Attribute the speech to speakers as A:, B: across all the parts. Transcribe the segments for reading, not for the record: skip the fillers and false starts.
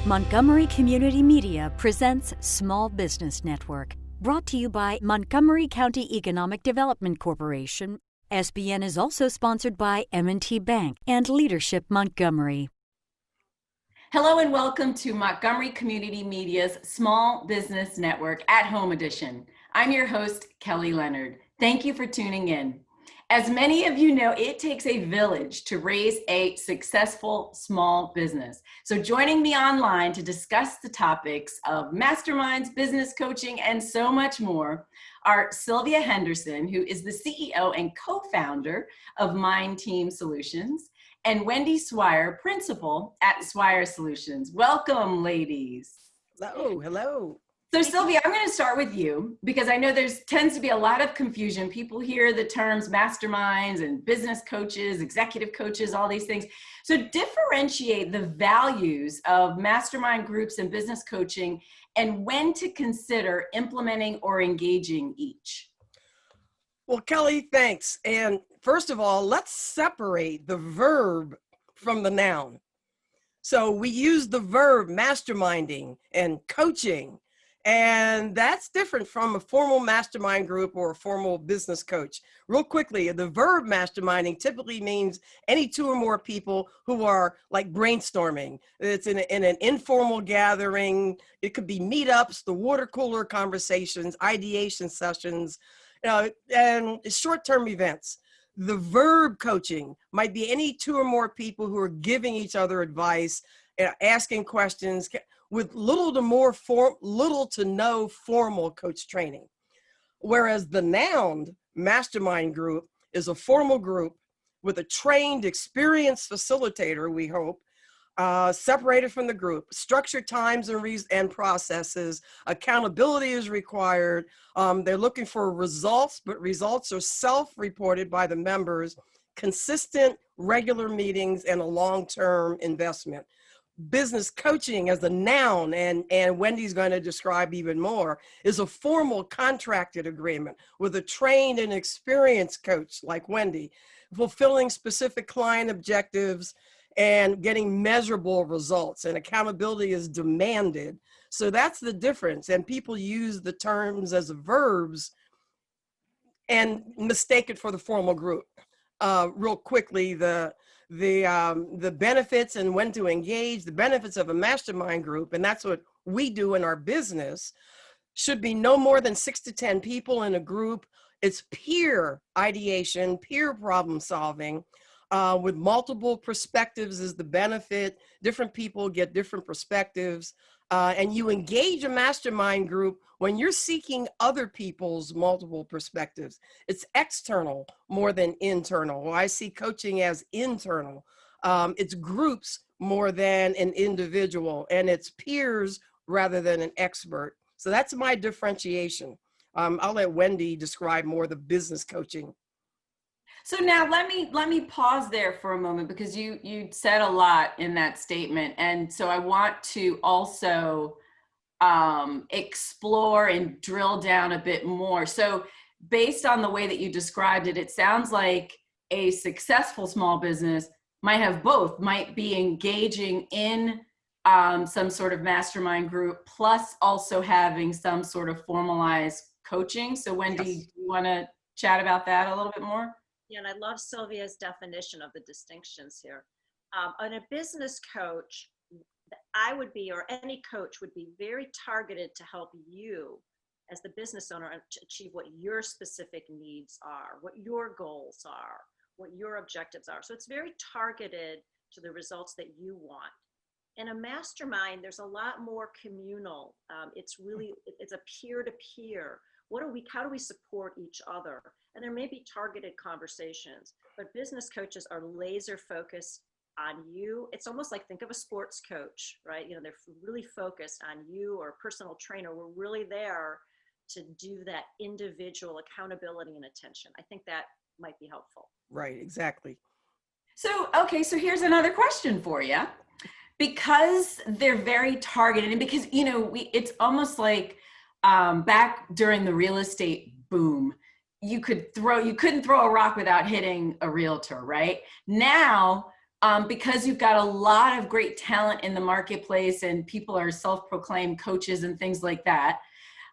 A: Montgomery Community Media presents Small Business Network, brought to you by Montgomery County Economic Development Corporation. SBN is also sponsored by M&T Bank and Leadership Montgomery.
B: Hello and welcome to Montgomery Community Media's Small Business Network at Home Edition. I'm your host, Kelly Leonard. Thank you for tuning in. As many of you know, it takes a village to raise a successful small business. So joining me online to discuss the topics of masterminds, business coaching, and so much more are Sylvia Henderson, who is the CEO and co-founder of MindTeam Solutions, and Wendy Swire, principal at Swire Solutions. Welcome, ladies.
C: Hello.
B: So Sylvia, I'm going to start with you because I know tends to be a lot of confusion. People hear the terms masterminds and business coaches, executive coaches, all these things. So differentiate the values of mastermind groups and business coaching and when to consider implementing or engaging each.
C: Well, Kelly, thanks. And first of all, let's separate the verb from the noun. So we use the verb masterminding and coaching, and that's different from a formal mastermind group or a formal business coach. Real quickly, the verb masterminding typically means any two or more people who are like brainstorming. It's in an informal gathering. It could be meetups, the water cooler conversations, ideation sessions, and short-term events. The verb coaching might be any two or more people who are giving each other advice, asking questions, with little to no formal coach training. Whereas the noun mastermind group is a formal group with a trained, experienced facilitator, we hope, separated from the group, structured times and processes, accountability is required. They're looking for results, but results are self-reported by the members, consistent, regular meetings, and a long-term investment. Business coaching as a noun, and Wendy's going to describe even more, is a formal contracted agreement with a trained and experienced coach like Wendy, fulfilling specific client objectives and getting measurable results, and accountability is demanded. So that's the difference. And people use the terms as verbs and mistake it for the formal group. Real quickly, the benefits and when to engage, the benefits of a mastermind group, and that's what we do in our business, should be no more than 6 to 10 people in a group. It's peer ideation, peer problem solving, with multiple perspectives is the benefit. Different people get different perspectives. And you engage a mastermind group when you're seeking other people's multiple perspectives. It's external more than internal. Well, I see coaching as internal. It's groups more than an individual, and it's peers rather than an expert. So that's my differentiation. I'll let Wendy describe more the business coaching.
B: So now let me pause there for a moment because you said a lot in that statement. And so I want to also explore and drill down a bit more. So based on the way that you described it, it sounds like a successful small business might have both, might be engaging in some sort of mastermind group, plus also having some sort of formalized coaching. So Wendy,
C: Yes.
B: do you want to chat about that a little bit more?
D: Yeah, and I love Sylvia's definition of the distinctions here. On a business coach, I would be, or any coach would be, very targeted to help you as the business owner to achieve what your specific needs are, what your goals are, what your objectives are. So it's very targeted to the results that you want. In a mastermind, there's a lot more communal. It's a peer-to-peer. How do we support each other? And there may be targeted conversations, but business coaches are laser focused on you. It's almost like, think of a sports coach, right? They're really focused on you, or a personal trainer. We're really there to do that individual accountability and attention. I think that might be helpful.
C: Right, exactly.
B: So, okay, so here's another question for you. Because they're very targeted, and because, it's almost like back during the real estate boom, you couldn't throw a rock without hitting a realtor, right? Now, because you've got a lot of great talent in the marketplace and people are self-proclaimed coaches and things like that.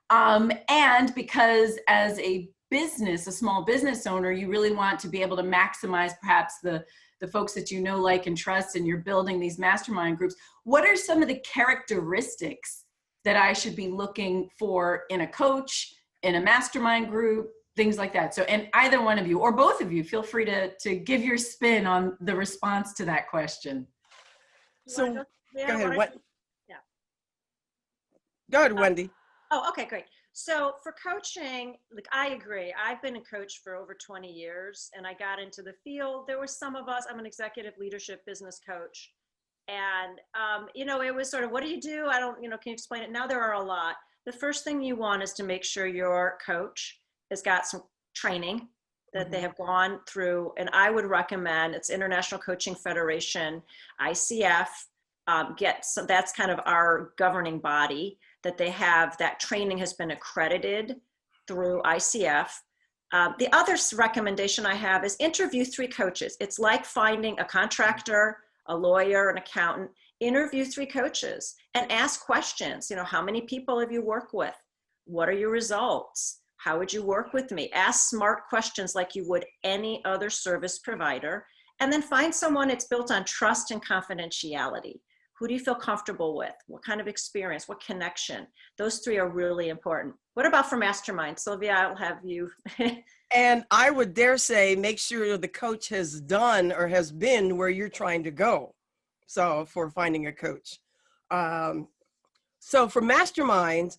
B: And because as a business, a small business owner, you really want to be able to maximize perhaps the folks that you know, like, and trust, and you're building these mastermind groups. What are some of the characteristics that I should be looking for in a coach, in a mastermind group, things like that? So, and either one of you or both of you, feel free to give your spin on the response to that question.
C: So
D: go
C: ahead.
D: Yeah.
C: Go ahead, Wendy.
D: Oh, okay, great. So for coaching, like, I agree. I've been a coach for over 20 years and I got into the field. There were some of us, I'm an executive leadership business coach. And, it was sort of, what do you do? I don't, can you explain it? Now there are a lot. The first thing you want is to make sure your coach has got some training that they have gone through. And I would recommend, it's International Coaching Federation, ICF, that's kind of our governing body, that they have, that training has been accredited through ICF. The other recommendation I have is interview 3 coaches. It's like finding a contractor, a lawyer, an accountant. Interview 3 coaches and ask questions. How many people have you worked with? What are your results? How would you work with me? Ask smart questions like you would any other service provider. And then find someone that's built on trust and confidentiality. Who do you feel comfortable with? What kind of experience? What connection? Those 3 are really important. What about for Mastermind? Sylvia, I'll have you.
C: And I would dare say, make sure the coach has done or has been where you're trying to go. So for finding a coach. So for Masterminds,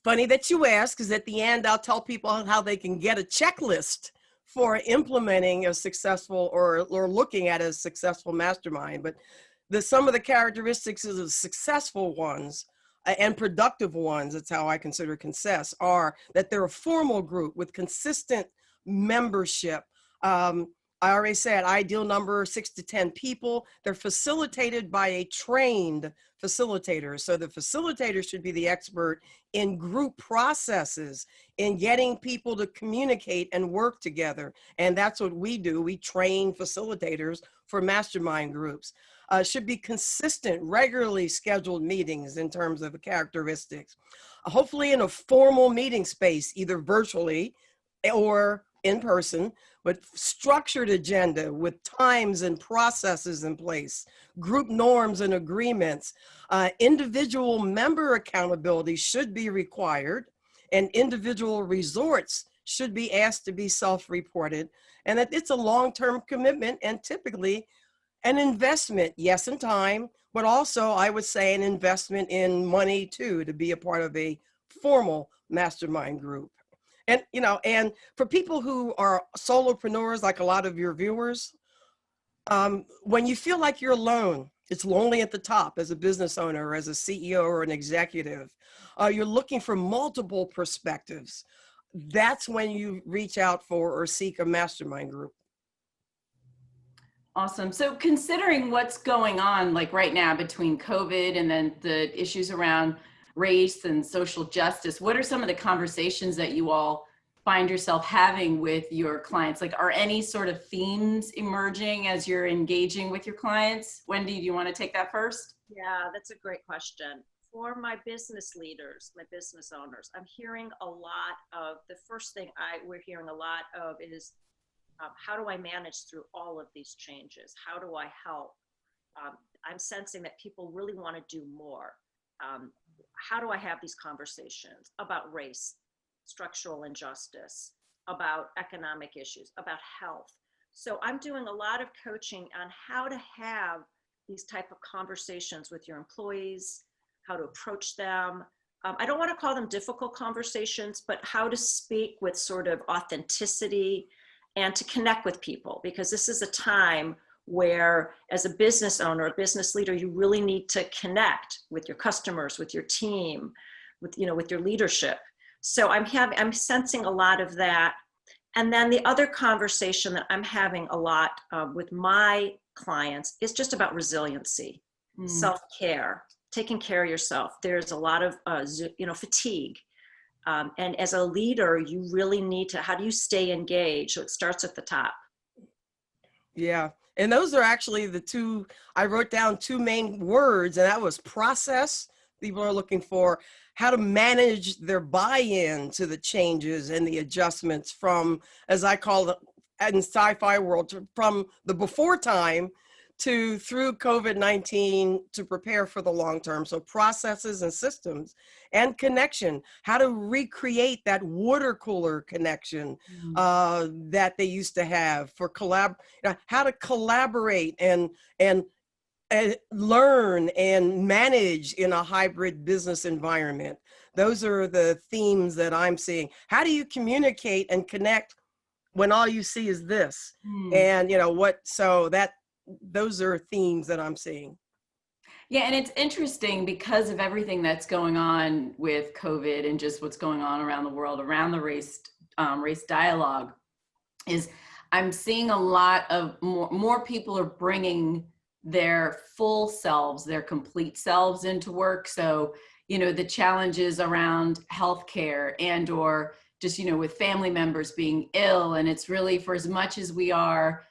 C: funny that you ask, because at the end, I'll tell people how they can get a checklist for implementing a successful or looking at a successful mastermind. But some of the characteristics of the successful ones and productive ones, that's how I consider success, are that they're a formal group with consistent membership. I already said ideal number 6 to 10 people. They're facilitated by a trained facilitator. So the facilitator should be the expert in group processes, in getting people to communicate and work together. And that's what we do. We train facilitators for mastermind groups. Should be consistent, regularly scheduled meetings in terms of the characteristics. Hopefully in a formal meeting space, either virtually or in person, with structured agenda, with times and processes in place, group norms and agreements. Individual member accountability should be required, and individual resorts should be asked to be self-reported, and that it's a long-term commitment and typically an investment, yes, in time, but also I would say an investment in money too, to be a part of a formal mastermind group. And, and for people who are solopreneurs, like a lot of your viewers, when you feel like you're alone, it's lonely at the top as a business owner, or as a CEO or an executive, you're looking for multiple perspectives. That's when you reach out for or seek a mastermind group.
B: Awesome. So considering what's going on like right now between COVID and then the issues around race and social justice, what are some of the conversations that you all find yourself having with your clients? Like, are any sort of themes emerging as you're engaging with your clients? Wendy, do you want to take that first?
D: Yeah, that's a great question. For my business leaders, my business owners, I'm hearing a lot of, the first thing we're hearing a lot of is, how do I manage through all of these changes? How do I help? I'm sensing that people really want to do more. How do I have these conversations about race, structural injustice, about economic issues, about health? So I'm doing a lot of coaching on how to have these type of conversations with your employees, how to approach them. I don't want to call them difficult conversations, but how to speak with sort of authenticity and to connect with people, because this is a time where, as a business owner, a business leader, you really need to connect with your customers, with your team, with your leadership. So I'm sensing a lot of that. And then the other conversation that I'm having a lot with my clients is just about resiliency, self-care, taking care of yourself. There's a lot of fatigue. And as a leader, you really need to, how do you stay engaged? So it starts at the top.
C: Yeah. And those are actually the two, I wrote down two main words, and that was process. People are looking for how to manage their buy-in to the changes and the adjustments from, as I call it in sci-fi world, from the before time to through COVID-19 to prepare for the long term. So processes and systems and connection, how to recreate that water cooler connection that they used to have for how to collaborate and learn and manage in a hybrid business environment. Those are the themes that I'm seeing. How do you communicate and connect when all you see is this? And those are themes that I'm seeing.
B: Yeah, and it's interesting because of everything that's going on with COVID and just what's going on around the world, around the race dialogue, is I'm seeing a lot of more people are bringing their full selves, their complete selves into work. So, the challenges around healthcare and or just, with family members being ill. And it's really, for as much as we are,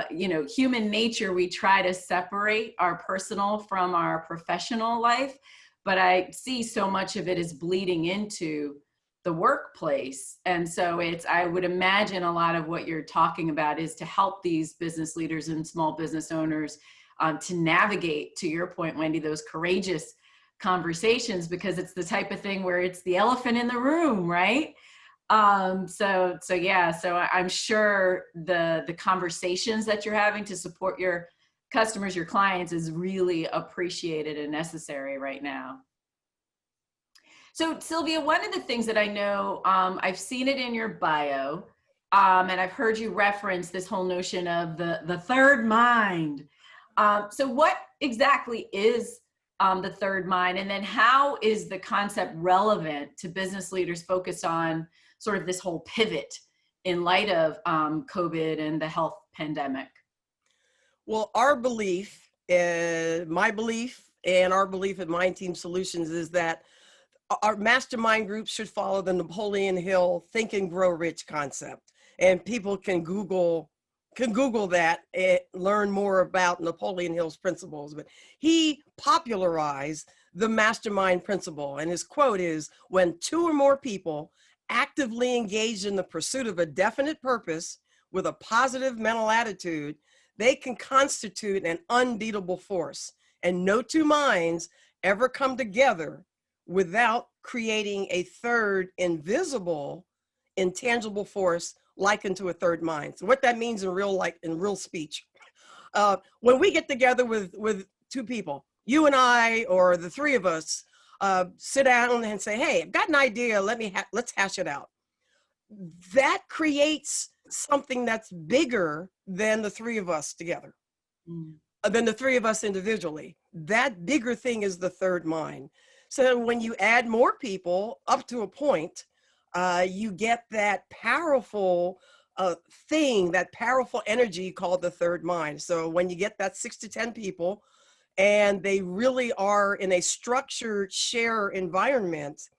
B: human nature, we try to separate our personal from our professional life, but I see so much of it is bleeding into the workplace. And so I would imagine a lot of what you're talking about is to help these business leaders and small business owners to navigate, to your point, Wendy, those courageous conversations, because it's the type of thing where it's the elephant in the room, right? So I'm sure the conversations that you're having to support your customers, your clients, is really appreciated and necessary right now. So Sylvia, one of the things that I know, I've seen it in your bio, and I've heard you reference this whole notion of the third mind. So what exactly is the third mind? And then how is the concept relevant to business leaders focused on sort of this whole pivot in light of COVID and the health pandemic?
C: Well, our belief, my belief, and our belief at MindTeam Solutions is that our mastermind groups should follow the Napoleon Hill Think and Grow Rich concept. And people can Google that and learn more about Napoleon Hill's principles. But he popularized the mastermind principle. And his quote is, "When two or more people actively engaged in the pursuit of a definite purpose with a positive mental attitude, they can constitute an unbeatable force. And no two minds ever come together without creating a third invisible, intangible force likened to a third mind." So what that means in real speech, when we get together with two people, you and I, or the three of us, sit down and say, "Hey, I've got an idea. Let's hash it out." That creates something that's bigger than the three of us together, than the three of us individually. That bigger thing is the third mind. So when you add more people up to a point, you get that powerful thing, that powerful energy called the third mind. So when you get that 6 to 10 people, and they really are in a structured share environment,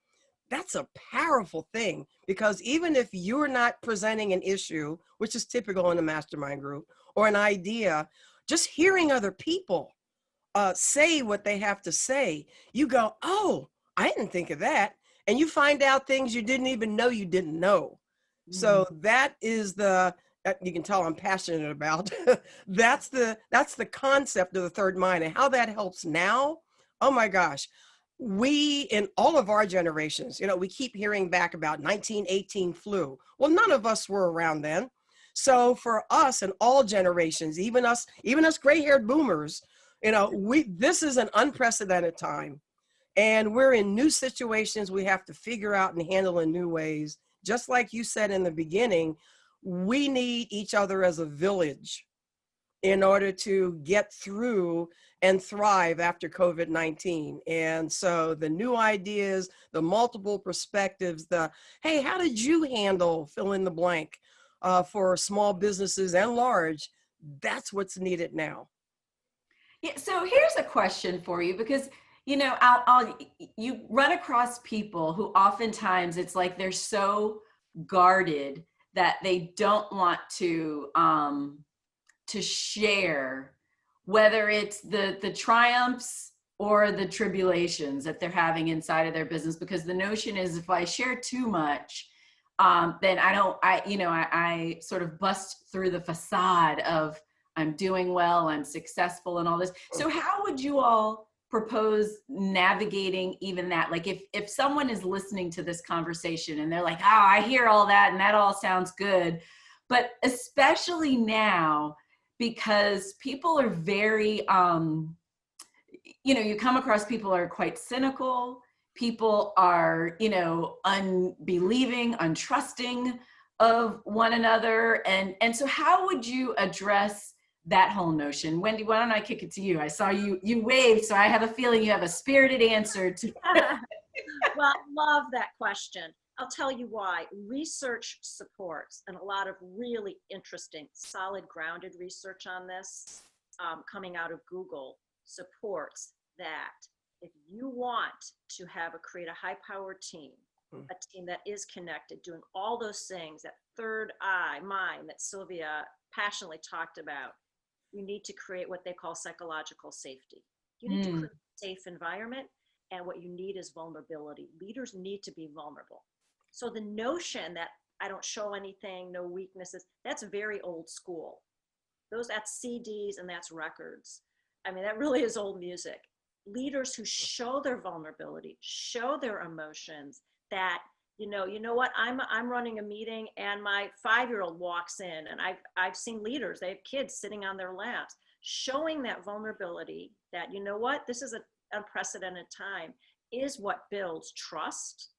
C: that's a powerful thing. Because even if you're not presenting an issue, which is typical in a mastermind group, or an idea, just hearing other people say what they have to say, you go, "Oh, I didn't think of that." And you find out things you didn't even know you didn't know. So that is you can tell I'm passionate about. That's the concept of the third mind, and how that helps now. Oh my gosh. We, in all of our generations, we keep hearing back about 1918 flu. Well, none of us were around then. So for us and all generations, even us gray-haired boomers, this is an unprecedented time. And we're in new situations we have to figure out and handle in new ways. Just like you said in the beginning, we need each other as a village in order to get through and thrive after COVID-19. And so the new ideas, the multiple perspectives, hey, how did you handle fill in the blank for small businesses and large? That's what's needed now.
B: Yeah, so here's a question for you, because you run across people who oftentimes it's like they're so guarded that they don't want to to share, whether it's the triumphs or the tribulations that they're having inside of their business? Because the notion is, if I share too much, then I sort of bust through the facade of I'm doing well, I'm successful and all this. So how would you all propose navigating even that? Like if someone is listening to this conversation and they're like, oh, I hear all that and that all sounds good, but especially now, because people are very, you come across people are quite cynical. People are, unbelieving, untrusting of one another. And so how would you address that whole notion? Wendy, why don't I kick it to you? I saw you waved, so I have a feeling you have a spirited answer to.
D: Well, I love that question. I'll tell you why. Research supports, and a lot of really interesting, solid, grounded research on this coming out of Google supports that if you want to create a high-powered team, a team that is connected, doing all those things, that third eye, mind that Sylvia passionately talked about, you need to create what they call psychological safety. You need to create a safe environment, and what you need is vulnerability. Leaders need to be vulnerable. So the notion that I don't show anything, no weaknesses, that's very old school. That's CDs and that's records. I mean, that really is old music. Leaders who show their vulnerability, show their emotions, that, you know what, I'm running a meeting and my 5-year-old walks in, and I've seen leaders, they have kids sitting on their laps, showing that vulnerability, that, you know what, this is an unprecedented time, is what builds trust.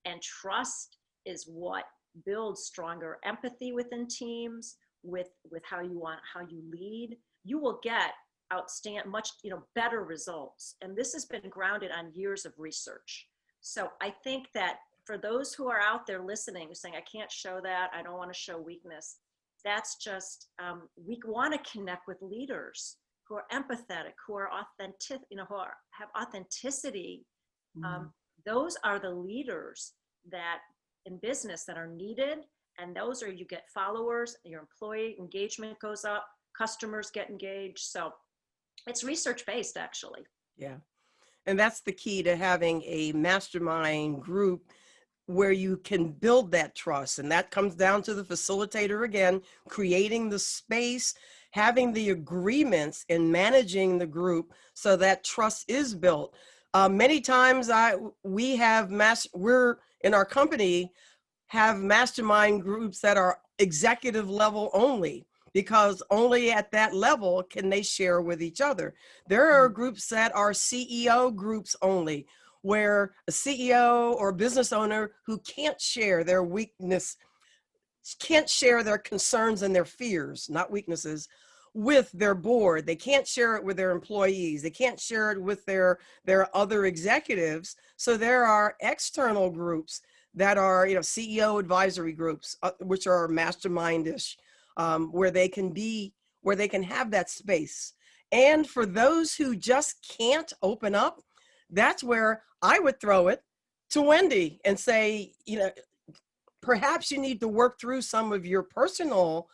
D: And trust is what builds stronger empathy within teams, with how you lead. You will get much better results. And this has been grounded on years of research. So I think that for those who are out there listening, saying, I can't show that, I don't want to show weakness, that's just, we want to connect with leaders who are empathetic, who are authentic, have authenticity. Those are the leaders that in business that are needed. And those are, you get followers, your employee engagement goes up, customers get engaged. So it's research-based, actually.
C: Yeah. And that's the key to having a mastermind group where you can build that trust. And that comes down to the facilitator again, creating the space, having the agreements, and managing the group so that trust is built. Many times we're in our company have mastermind groups that are executive level only, because only at that level can they share with each other. There are groups that are CEO groups only, where a CEO or business owner who can't share their weakness, can't share their concerns and their fears, not weaknesses, with their board. They can't share it with their employees. They can't share it with their other executives. So there are external groups that are, CEO advisory groups, which are mastermind-ish, where they can have that space. And for those who just can't open up, that's where I would throw it to Wendy and say, perhaps you need to work through some of your personal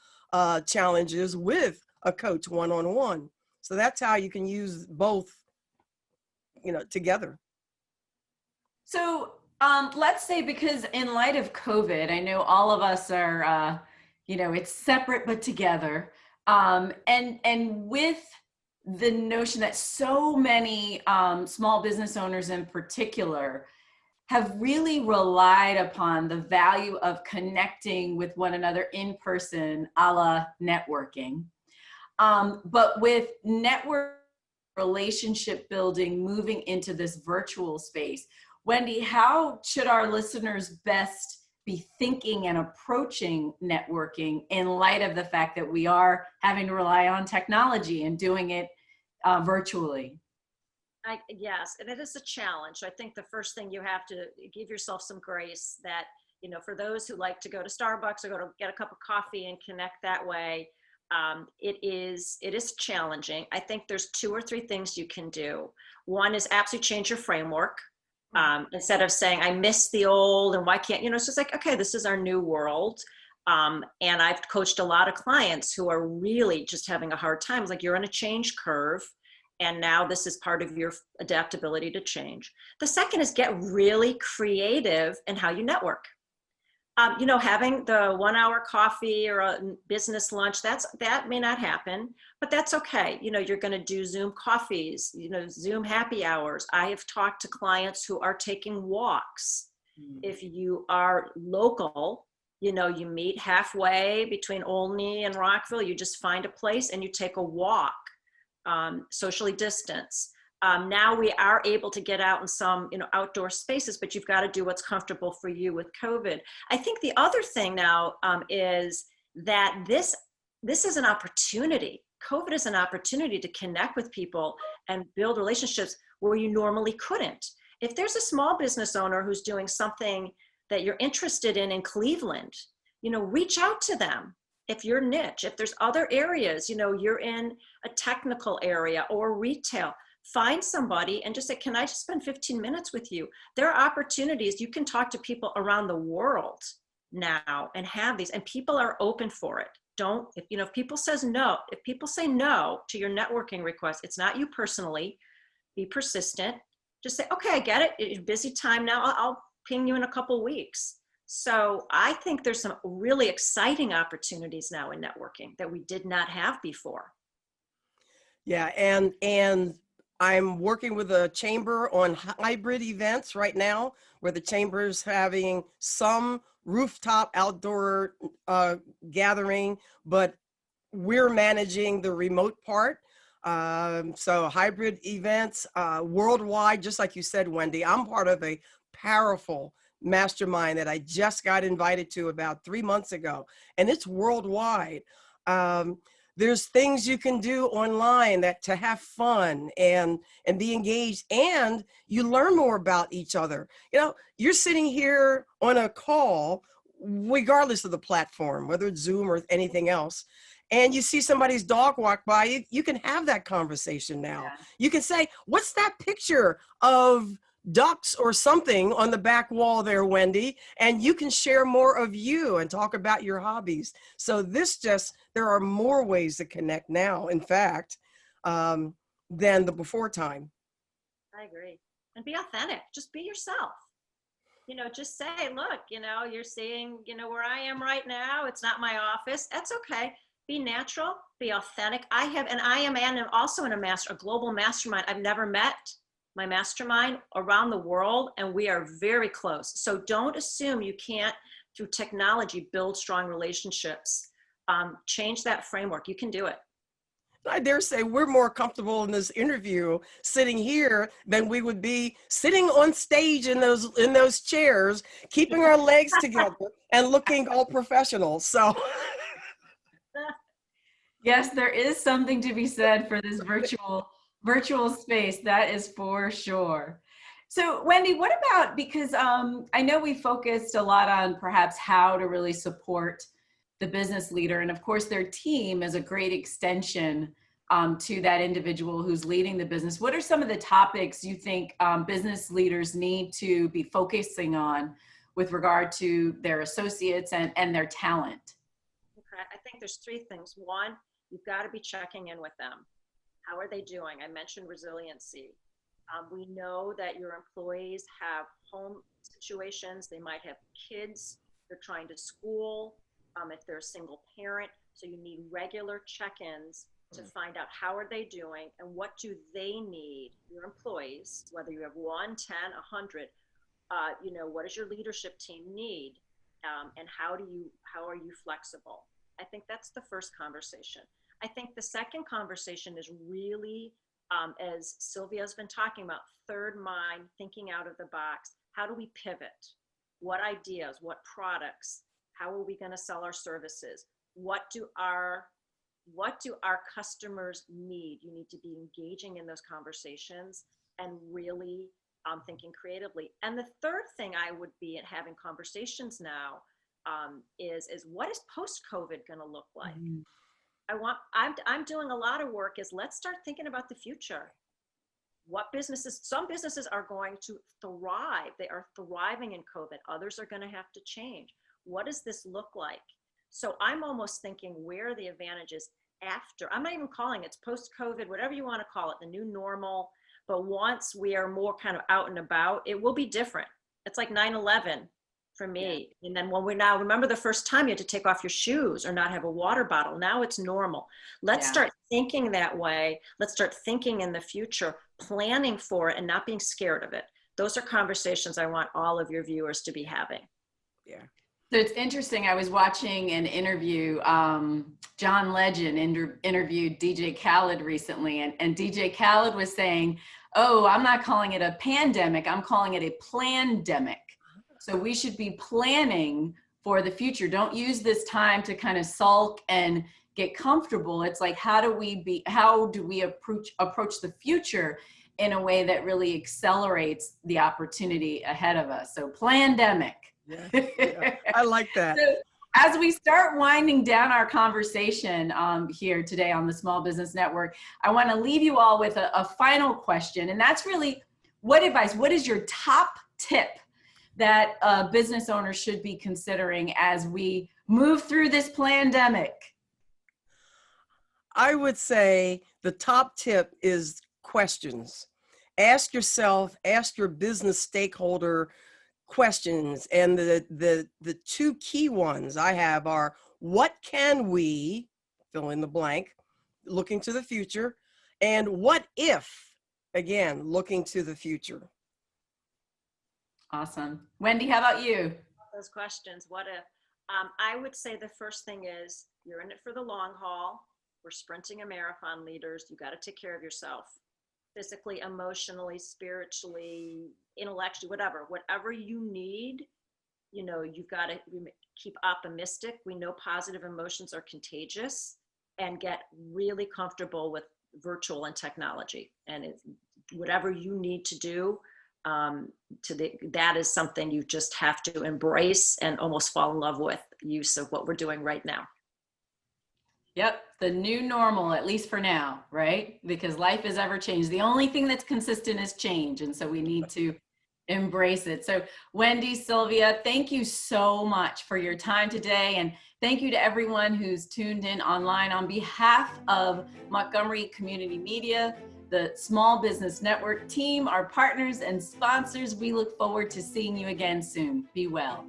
C: challenges with a coach one-on-one. So that's how you can use both, together.
B: So let's say, because in light of COVID, I know all of us are, it's separate but together. And with the notion that so many small business owners in particular have really relied upon the value of connecting with one another in person, a la networking. But with network relationship building moving into this virtual space, Wendy, how should our listeners best be thinking and approaching networking in light of the fact that we are having to rely on technology and doing it virtually?
D: Yes, and it is a challenge. I think the first thing you have to give yourself some grace that, for those who like to go to Starbucks or go to get a cup of coffee and connect that way, it is challenging. I think there's 2 or 3 things you can do. One is absolutely change your framework. Instead of saying, I miss the old and why can't, it's just like, okay, this is our new world. And I've coached a lot of clients who are really just having a hard time. It's like you're on a change curve, and now this is part of your adaptability to change. The second is get really creative in how you network. Having the 1 hour coffee or a business lunch, that may not happen, but that's okay. You're going to do Zoom coffees, Zoom happy hours. I have talked to clients who are taking walks. If you are local, you meet halfway between Olney and Rockville, you just find a place and you take a walk, socially distanced. Now we are able to get out in some, outdoor spaces, but you've got to do what's comfortable for you with COVID. I think the other thing now is that this is an opportunity. COVID is an opportunity to connect with people and build relationships where you normally couldn't. If there's a small business owner who's doing something that you're interested in Cleveland, reach out to them. If you're niche, if there's other areas, you're in a technical area or retail, find somebody and just say, can I just spend 15 minutes with you? There are opportunities. You can talk to people around the world now and have these, and people are open for it. If people say no to your networking request, it's not you personally. Be persistent. Just say, okay, I get it. It's a busy time now. I'll ping you in a couple weeks. So I think there's some really exciting opportunities now in networking that we did not have before.
C: Yeah, and I'm working with a chamber on hybrid events right now, where the chamber is having some rooftop outdoor gathering, but we're managing the remote part. So hybrid events worldwide, just like you said, Wendy. I'm part of a powerful mastermind that I just got invited to about 3 months ago, and it's worldwide. There's things you can do online to have fun and be engaged, and you learn more about each other. You're sitting here on a call, regardless of the platform, whether it's Zoom or anything else, and you see somebody's dog walk by, you can have that conversation now. Yeah. You can say, what's that picture of ducks or something on the back wall there, Wendy? And you can share more of you and talk about your hobbies. So there are more ways to connect now, in fact, than the before time.
D: I agree. And be authentic. Just be yourself. Just say, look, you're seeing, where I am right now. It's not my office. That's okay. Be natural, be authentic. I am also in a global mastermind. I've never met my mastermind around the world, and we are very close. So don't assume you can't, through technology, build strong relationships. Change that framework. You can do it.
C: I dare say we're more comfortable in this interview sitting here than we would be sitting on stage in those chairs, keeping our legs together and looking all professional. So.
B: Yes, there is something to be said for this virtual space. That is for sure. So Wendy, what about, because I know we focused a lot on perhaps how to really support the business leader. And of course their team is a great extension to that individual who's leading the business. What are some of the topics you think business leaders need to be focusing on with regard to their associates and their talent?
D: Okay, I think there's three things. One, you've got to be checking in with them. How are they doing? I mentioned resiliency. We know that your employees have home situations. They might have kids they're trying to school, if they're a single parent. So you need regular check-ins to find out how are they doing and what do they need, your employees, whether you have 1, 10, 100, what does your leadership team need? And how are you flexible? I think that's the first conversation. I think the second conversation is really, as Sylvia's been talking about, third mind, thinking out of the box. How do we pivot? What ideas, what products? How are we going to sell our services? What do our customers need? You need to be engaging in those conversations and really thinking creatively. And the third thing I would be having conversations now is what is post-COVID going to look like? Mm-hmm. I'm doing a lot of work is let's start thinking about the future. Some businesses are going to thrive. They are thriving in COVID. Others are going to have to change. What does this look like? So I'm almost thinking where are the advantages after. I'm not even calling it, it's post-COVID, whatever you want to call it, the new normal. But once we are more kind of out and about, it will be different. It's like 9/11 for me. Yeah. And then when we're now, remember the first time you had to take off your shoes or not have a water bottle. Now it's normal. Let's start thinking that way. Let's start thinking in the future, planning for it and not being scared of it. Those are conversations I want all of your viewers to be having.
C: Yeah.
B: So it's interesting. I was watching an interview. John Legend interviewed DJ Khaled recently, and DJ Khaled was saying, "Oh, I'm not calling it a pandemic. I'm calling it a plandemic. So we should be planning for the future. Don't use this time to kind of sulk and get comfortable. It's like, how do we approach the future in a way that really accelerates the opportunity ahead of us? So plandemic."
C: Yeah, I like that.
B: So as we start winding down our conversation here today on the Small Business Network, I want to leave you all with a final question. And that's really, what is your top tip that business owners should be considering as we move through this plandemic?
C: I would say the top tip is questions. Ask yourself, ask your business stakeholder questions. And the two key ones I have are, what can we, fill in the blank, looking to the future, and what if, again, looking to the future.
B: Awesome. Wendy, how about you?
D: Those questions, what if? I would say the first thing is you're in it for the long haul. We're sprinting a marathon, leaders. You got to take care of yourself. Physically, emotionally, spiritually, intellectually, whatever you need, you've got to keep optimistic. We know positive emotions are contagious, and get really comfortable with virtual and technology. And whatever you need to do, that is something you just have to embrace and almost fall in love with use of what we're doing right now.
B: Yep, the new normal, at least for now, right? Because life is ever changed. The only thing that's consistent is change. And so we need to embrace it. So Wendy, Sylvia, thank you so much for your time today. And thank you to everyone who's tuned in online. On behalf of Montgomery Community Media, the Small Business Network team, our partners and sponsors, we look forward to seeing you again soon. Be well.